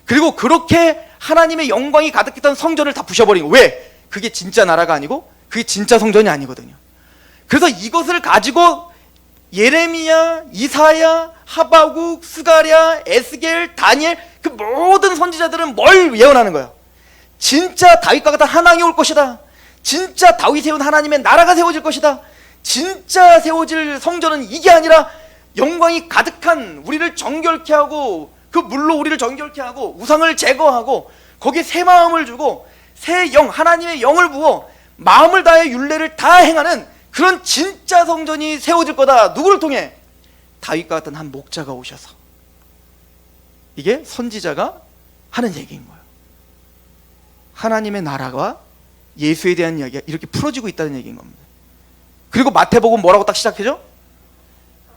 그리고 그렇게 하나님의 영광이 가득했던 성전을 다 부셔버린 거예요. 왜? 그게 진짜 나라가 아니고 그게 진짜 성전이 아니거든요. 그래서 이것을 가지고 예레미야, 이사야, 하바국, 스가랴, 에스겔, 다니엘 그 모든 선지자들은 뭘 예언하는 거예요? 진짜 다윗과 같은 한왕이 올 것이다. 진짜 다윗이 세운 하나님의 나라가 세워질 것이다. 진짜 세워질 성전은 이게 아니라 영광이 가득한 우리를 정결케 하고 그 물로 우리를 정결케 하고 우상을 제거하고 거기에 새 마음을 주고 새 영, 하나님의 영을 부어 마음을 다해 율례를 다 행하는 그런 진짜 성전이 세워질 거다. 누구를 통해? 다윗과 같은 한 목자가 오셔서. 이게 선지자가 하는 얘기인 거예요. 하나님의 나라가 예수에 대한 이야기가 이렇게 풀어지고 있다는 얘기인 겁니다. 그리고 마태복음 뭐라고 딱 시작해죠?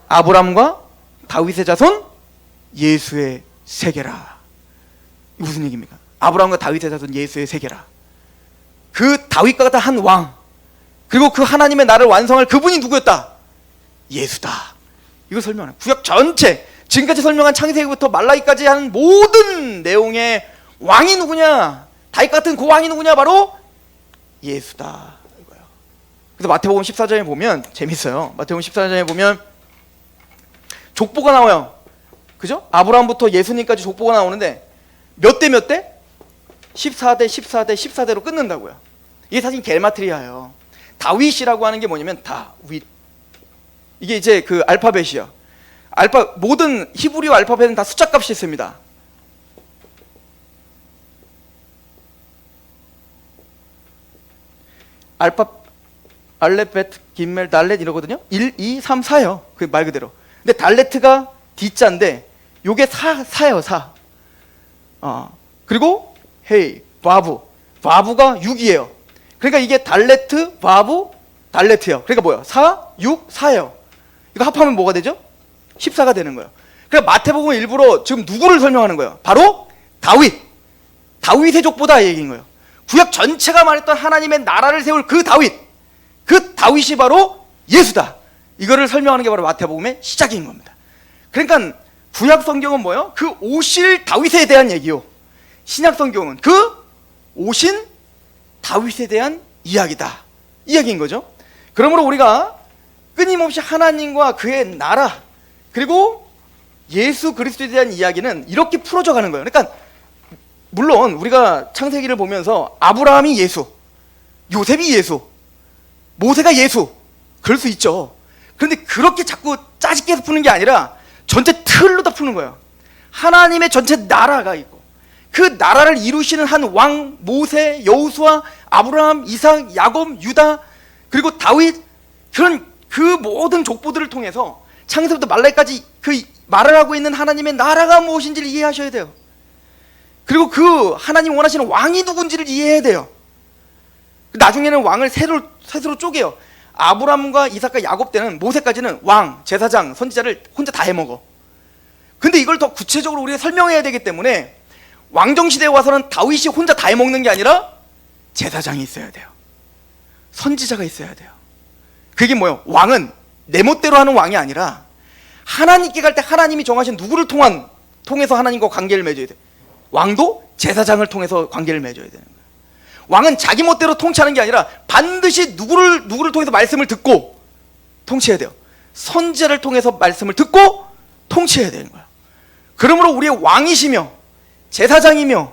아브람과 다윗의 자손 예수의 세계라. 무슨 얘기입니까? 아브람과 다윗의 자손 예수의 세계라. 그 다윗과 같은 한 왕, 그리고 그 하나님의 나라를 완성할 그분이 누구였다? 예수다. 이걸 설명하는 구약 전체, 지금까지 설명한 창세기부터 말라기까지 하는 모든 내용의 왕이 누구냐? 다윗 같은 그 왕이 누구냐? 바로 예수다 이거예요. 그래서 마태복음 14장에 보면 재밌어요. 마태복음 14장에 보면 족보가 나와요. 그죠? 아브라함부터 예수님까지 족보가 나오는데 몇 대 몇 대? 14대 14대 14대로 끊는다고요. 이게 사실 겔마트리아예요. 다윗이라고 하는 게 뭐냐면 다윗. 이게 이제 그 알파벳이요. 모든 히브리어 알파벳은 다 숫자 값이 있습니다. 알레벳, 김멜, 달렛 이러거든요. 1, 2, 3, 4요. 그 말 그대로. 근데 달레트가 D자인데 요게 4예요. 4. 그리고 헤이, 바부가 6이에요. 그러니까 이게 달레트, 바부, 달레트예요. 그러니까 뭐예요? 4, 6, 4예요. 이거 합하면 뭐가 되죠? 14가 되는 거예요. 그러니까 마태복음은 일부러 지금 누구를 설명하는 거예요? 바로 다윗의 족보다 이 얘기인 거예요. 구약 전체가 말했던 하나님의 나라를 세울 그 다윗이 바로 예수다. 이거를 설명하는 게 바로 마태복음의 시작인 겁니다. 그러니까 구약 성경은 뭐예요? 그 오실 다윗에 대한 얘기요. 신약 성경은 그 오신 다윗에 대한 이야기다. 이야기인 거죠. 그러므로 우리가 끊임없이 하나님과 그의 나라 그리고 예수 그리스도에 대한 이야기는 이렇게 풀어져 가는 거예요. 그러니까 물론 우리가 창세기를 보면서 아브라함이 예수, 요셉이 예수, 모세가 예수 그럴 수 있죠. 그런데 그렇게 자꾸 짜집게 해서 푸는 게 아니라 전체 틀로 다 푸는 거예요. 하나님의 전체 나라가 있고 그 나라를 이루시는 한 왕, 모세, 여호수아, 아브라함, 이삭, 야곱, 유다 그리고 다윗 그런 그 모든 족보들을 통해서 창세부터 말라기까지 그 말을 하고 있는 하나님의 나라가 무엇인지를 이해하셔야 돼요. 그리고 그 하나님 원하시는 왕이 누군지를 이해해야 돼요. 나중에는 왕을 셋으로 쪼개요. 아브라함과 이삭과 야곱 때는 모세까지는 왕, 제사장, 선지자를 혼자 다 해먹어. 근데 이걸 더 구체적으로 우리가 설명해야 되기 때문에 왕정시대에 와서는 다윗이 혼자 다 해먹는 게 아니라 제사장이 있어야 돼요. 선지자가 있어야 돼요. 그게 뭐예요? 왕은 내 멋대로 하는 왕이 아니라 하나님께 갈 때 하나님이 정하신 누구를 통해서 하나님과 관계를 맺어야 돼. 왕도 제사장을 통해서 관계를 맺어야 되는 거예요. 왕은 자기 멋대로 통치하는 게 아니라 반드시 누구를 통해서 말씀을 듣고 통치해야 돼요. 선지자를 통해서 말씀을 듣고 통치해야 되는 거예요. 그러므로 우리의 왕이시며 제사장이며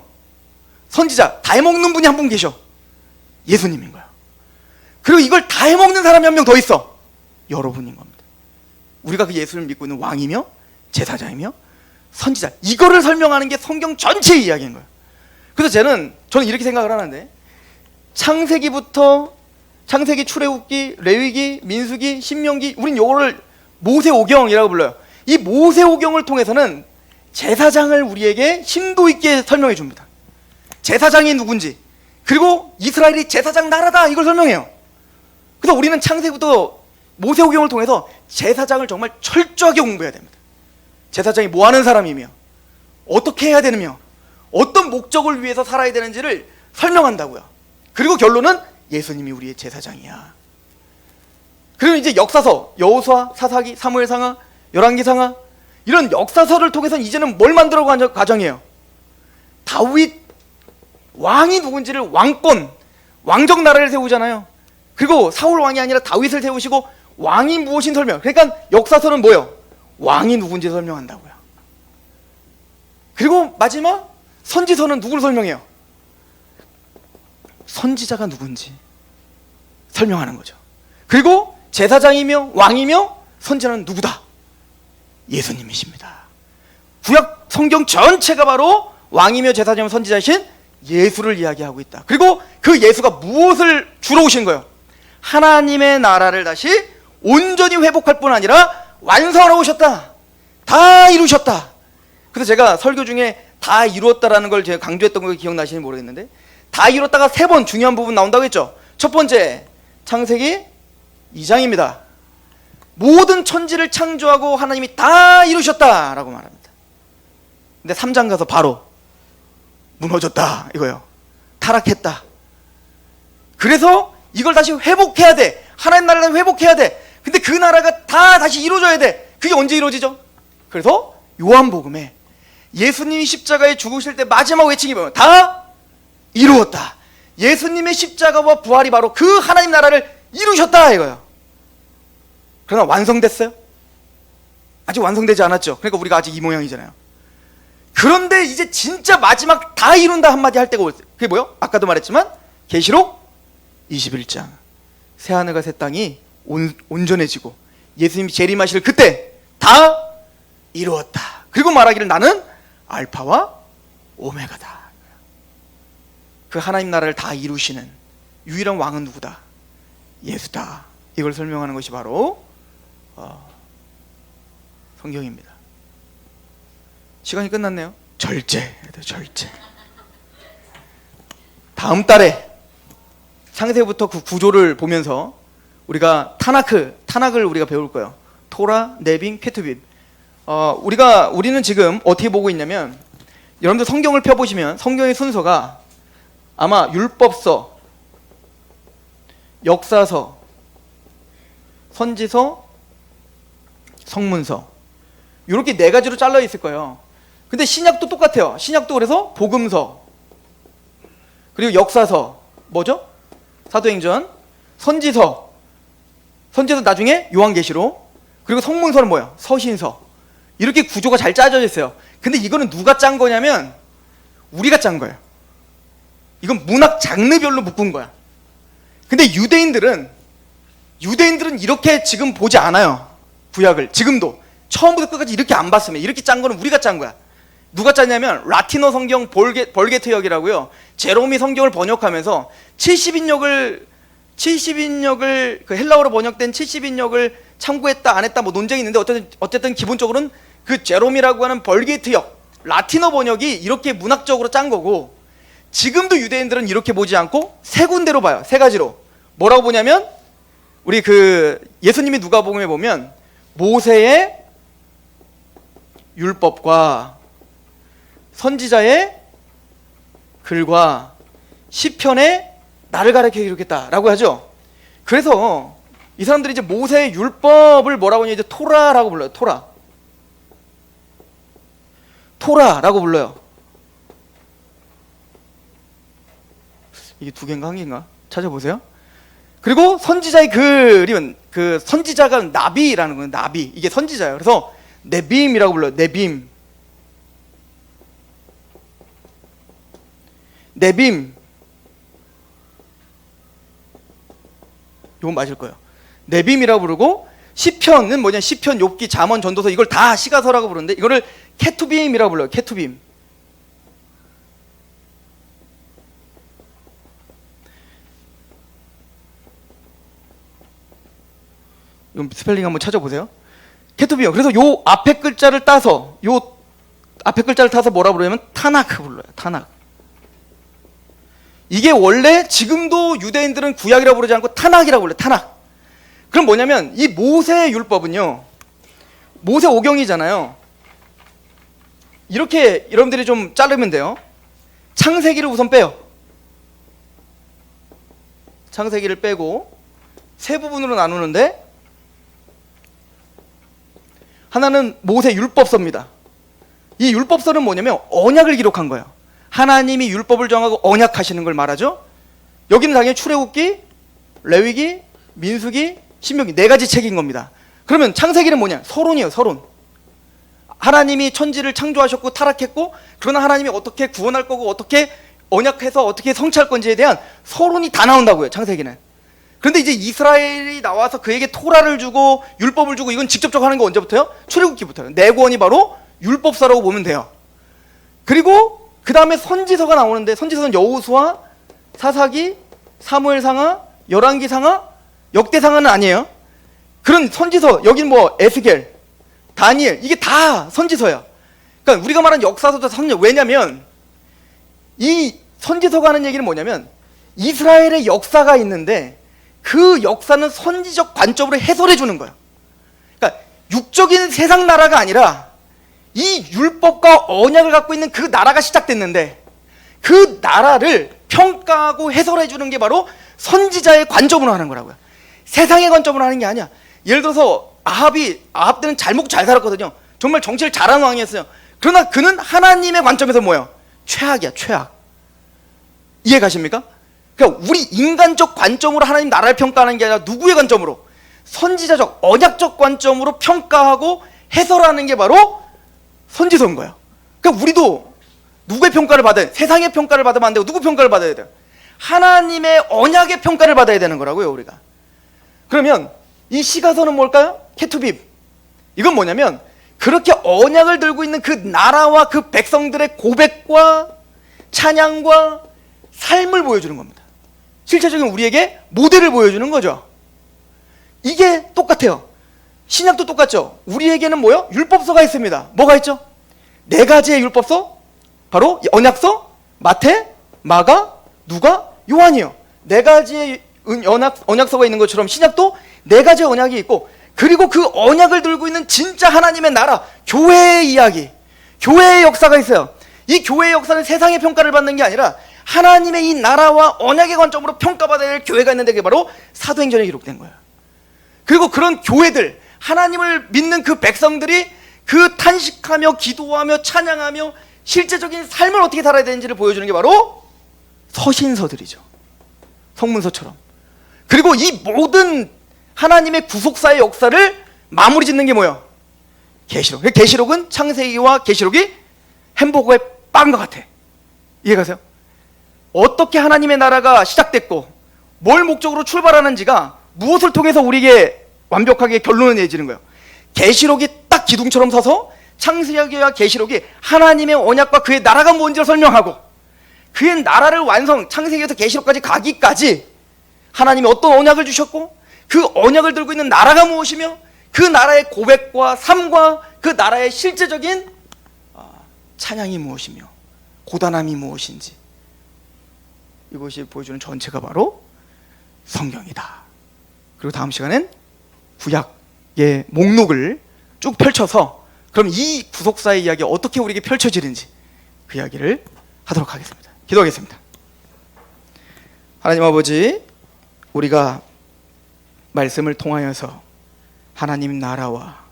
선지자 다 해먹는 분이 한 분 계셔. 예수님인 거예요. 그리고 이걸 다 해먹는 사람이 한 명 더 있어. 여러분인 겁니다. 우리가 그 예수를 믿고 있는 왕이며 제사장이며 선지자, 이거를 설명하는 게 성경 전체의 이야기인 거예요. 그래서 저는 이렇게 생각을 하는데 창세기부터 창세기, 출애굽기, 레위기, 민수기, 신명기, 우린 요거를 모세오경이라고 불러요. 이 모세오경을 통해서는 제사장을 우리에게 심도 있게 설명해 줍니다. 제사장이 누군지, 그리고 이스라엘이 제사장 나라다, 이걸 설명해요. 그래서 우리는 창세기부터 모세오경을 통해서 제사장을 정말 철저하게 공부해야 됩니다. 제사장이 뭐 하는 사람이며 어떻게 해야 되느며 어떤 목적을 위해서 살아야 되는지를 설명한다고요. 그리고 결론은 예수님이 우리의 제사장이야. 그리고 이제 역사서 여호수아, 사사기, 사무엘상하, 열왕기상하 이런 역사서를 통해서 이제는 뭘 만들어 가정해요. 다윗 왕이 누군지를 왕정 나라를 세우잖아요. 그리고 사울 왕이 아니라 다윗을 세우시고 왕이 무엇인 설명. 그러니까 역사서는 뭐예요? 왕이 누군지 설명한다고요. 그리고 마지막 선지서는 누구를 설명해요? 선지자가 누군지 설명하는 거죠. 그리고 제사장이며 왕이며 선지자는 누구다? 예수님이십니다. 구약 성경 전체가 바로 왕이며 제사장이며 선지자이신 예수를 이야기하고 있다. 그리고 그 예수가 무엇을 주러 오신 거예요? 하나님의 나라를 다시 온전히 회복할 뿐 아니라 완성하러 오셨다. 다 이루셨다. 그래서 제가 설교 중에 다 이루었다라는 걸 제가 강조했던 거 기억나시는지 모르겠는데, 다 이뤘다가 3번 중요한 부분 나온다고 했죠. 첫 번째, 창세기 2장입니다. 모든 천지를 창조하고 하나님이 다 이루셨다라고 말합니다. 근데 3장 가서 바로 무너졌다 이거예요. 타락했다. 그래서 이걸 다시 회복해야 돼. 하나님 나라를 회복해야 돼. 근데 그 나라가 다 다시 이루어져야 돼. 그게 언제 이루어지죠? 그래서 요한복음에 예수님이 십자가에 죽으실 때 마지막 외침이 뭐예요? 다 이루었다. 예수님의 십자가와 부활이 바로 그 하나님 나라를 이루셨다 이거예요. 그러나 완성됐어요? 아직 완성되지 않았죠. 그러니까 우리가 아직 이 모양이잖아요. 그런데 이제 진짜 마지막 다 이룬다 한마디 할 때가 올 때, 그게 뭐예요? 아까도 말했지만 계시록 21장 새하늘과 새 땅이 온전해지고 예수님이 재림하실 그때 다 이루었다. 그리고 말하기를 나는 알파와 오메가다. 그 하나님 나라를 다 이루시는 유일한 왕은 누구다? 예수다. 이걸 설명하는 것이 바로 성경입니다. 시간이 끝났네요. 절제. 다음 달에 창세부터 그 구조를 보면서 우리가 타낙을 우리가 배울 거예요. 토라, 네빔, 케투빔. 우리는 지금 어떻게 보고 있냐면, 여러분들 성경을 펴보시면 성경의 순서가 아마 율법서, 역사서, 선지서, 성문서 이렇게 4가지로 잘라 있을 거예요. 근데 신약도 똑같아요. 신약도 그래서 복음서, 그리고 역사서 뭐죠? 사도행전, 선지서 나중에 요한계시록, 그리고 성문서는 뭐예요? 서신서. 이렇게 구조가 잘 짜져 있어요. 근데 이거는 누가 짠 거냐면 우리가 짠 거예요. 이건 문학 장르별로 묶은 거야. 근데 유대인들은 이렇게 지금 보지 않아요. 구약을 지금도 처음부터 끝까지 이렇게 안 봤으면, 이렇게 짠 거는 우리가 짠 거야. 누가 짰냐면 라틴어 성경 벌게트역이라고요. 제롬이 성경을 번역하면서 70인역을 그 헬라어로 번역된 70인역을 참고했다 안 했다 뭐 논쟁이 있는데, 어쨌든 기본적으로는 그 제롬이라고 하는 벌게트역 라틴어 번역이 이렇게 문학적으로 짠 거고, 지금도 유대인들은 이렇게 보지 않고 3군데로 봐요. 3가지로. 뭐라고 보냐면, 우리 그 예수님이 누가복음에 보면 모세의 율법과 선지자의 글과 시편의 나를 가르쳐 이루겠다라고 하죠. 그래서 이 사람들이 이제 모세의 율법을 뭐라고 하냐, 이제 토라라고 불러요. 토라라고 불러요. 이게 2개인가 1개인가 찾아보세요. 그리고 선지자의 글이면 그 선지자가 나비라는 거예요. 나비. 이게 선지자예요. 그래서 네빔이라고 불러요. 네빔. 이건 맞을 거예요. 네빔이라고 부르고, 시편은 뭐냐, 시편, 욥기, 잠언, 전도서 이걸 다 시가서라고 부르는데 이거를 케투빔이라고 불러요. 케투빔. 이건 스펠링 한번 찾아보세요. 케투빔. 그래서 요 앞에 글자를 따서 뭐라 부르냐면 타나크 불러요. 타나크. 이게 원래 지금도 유대인들은 구약이라고 부르지 않고 타낙이라고 불러요. 타낙. 그럼 뭐냐면 이 모세의 율법은요, 모세 오경이잖아요. 이렇게 여러분들이 좀 자르면 돼요. 창세기를 우선 빼요. 창세기를 빼고 세 부분으로 나누는데, 하나는 모세 율법서입니다. 이 율법서는 뭐냐면 언약을 기록한 거예요. 하나님이 율법을 정하고 언약하시는 걸 말하죠. 여기는 당연히 출애굽기, 레위기, 민수기, 신명기 네 가지 책인 겁니다. 그러면 창세기는 뭐냐? 서론이에요. 서론. 하나님이 천지를 창조하셨고 타락했고, 그러나 하나님이 어떻게 구원할 거고 어떻게 언약해서 어떻게 성취할 건지에 대한 서론이 다 나온다고요, 창세기는. 그런데 이제 이스라엘이 나와서 그에게 토라를 주고 율법을 주고, 이건 직접적으로 하는 게 언제부터요? 출애굽기부터요. 네 권이 바로 율법서라고 보면 돼요. 그리고 그 다음에 선지서가 나오는데, 선지서는 여호수아, 사사기, 사무엘상하, 열왕기상하, 역대상하는 아니에요. 그런 선지서, 여기는 뭐 에스겔, 다니엘, 이게 다 선지서야. 그러니까 우리가 말하는 역사서도 선지서. 왜냐면 이 선지서가 하는 얘기는 뭐냐면, 이스라엘의 역사가 있는데 그 역사는 선지적 관점으로 해설해 주는 거예요. 그러니까 육적인 세상 나라가 아니라 이 율법과 언약을 갖고 있는 그 나라가 시작됐는데, 그 나라를 평가하고 해설해 주는 게 바로 선지자의 관점으로 하는 거라고요. 세상의 관점으로 하는 게 아니야. 예를 들어서 아합 때는 잘 먹고 잘 살았거든요. 정말 정치를 잘하는 왕이었어요. 그러나 그는 하나님의 관점에서 뭐예요? 최악이야, 최악. 이해 가십니까? 그러니까 우리 인간적 관점으로 하나님 나라를 평가하는 게 아니라 누구의 관점으로? 선지자적, 언약적 관점으로 평가하고 해설하는 게 바로 선지서인 거예요. 그러니까 우리도 누구의 평가를 받아야 돼? 세상의 평가를 받으면 안 되고 누구 평가를 받아야 돼요? 하나님의 언약의 평가를 받아야 되는 거라고요, 우리가. 그러면 이 시가서는 뭘까요? 케투빕. 이건 뭐냐면, 그렇게 언약을 들고 있는 그 나라와 그 백성들의 고백과 찬양과 삶을 보여주는 겁니다. 실제적인 우리에게 모델을 보여주는 거죠. 이게 똑같아요. 신약도 똑같죠. 우리에게는 뭐요? 율법서가 있습니다. 뭐가 있죠? 네 가지의 율법서, 바로 언약서, 마태, 마가, 누가, 요한이요. 네 가지의 언약서가 있는 것처럼 신약도 네 가지의 언약이 있고, 그리고 그 언약을 들고 있는 진짜 하나님의 나라, 교회의 이야기, 교회의 역사가 있어요. 이 교회의 역사는 세상의 평가를 받는 게 아니라 하나님의 이 나라와 언약의 관점으로 평가받아야 될 교회가 있는데, 그게 바로 사도행전에 기록된 거예요. 그리고 그런 교회들, 하나님을 믿는 그 백성들이 그 탄식하며 기도하며 찬양하며 실제적인 삶을 어떻게 살아야 되는지를 보여주는 게 바로 서신서들이죠. 성문서처럼. 그리고 이 모든 하나님의 구속사의 역사를 마무리 짓는 게 뭐예요? 계시록. 계시록은 창세기와 계시록이 햄버거의 빵과 같아. 이해가세요? 어떻게 하나님의 나라가 시작됐고 뭘 목적으로 출발하는지가 무엇을 통해서 우리에게 완벽하게 결론을 내지는 거예요. 계시록이 딱 기둥처럼 서서 창세기와 계시록이 하나님의 언약과 그의 나라가 뭔지를 설명하고, 그의 나라를 완성, 창세기에서 계시록까지 가기까지 하나님이 어떤 언약을 주셨고, 그 언약을 들고 있는 나라가 무엇이며, 그 나라의 고백과 삶과 그 나라의 실제적인 찬양이 무엇이며 고단함이 무엇인지, 이것이 보여주는 전체가 바로 성경이다. 그리고 다음 시간엔 구약의 목록을 쭉 펼쳐서, 그럼 이 구속사의 이야기 어떻게 우리에게 펼쳐지는지 그 이야기를 하도록 하겠습니다. 기도하겠습니다. 하나님 아버지, 우리가 말씀을 통하여서 하나님 나라와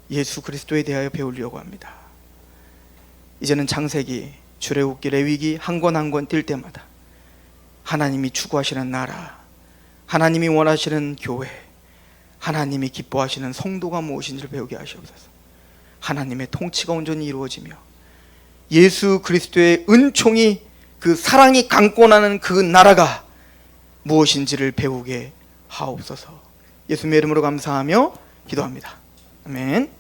예수 그리스도에 대하여 배우려고 합니다. 이제는 창세기, 출애굽기, 레위기 한 권 한 권 뛸 때마다 하나님이 추구하시는 나라, 하나님이 원하시는 교회, 하나님이 기뻐하시는 성도가 무엇인지를 배우게 하시옵소서. 하나님의 통치가 온전히 이루어지며 예수 그리스도의 은총이, 그 사랑이 강권하는 그 나라가 무엇인지를 배우게 하옵소서. 예수님의 이름으로 감사하며 기도합니다. 아멘.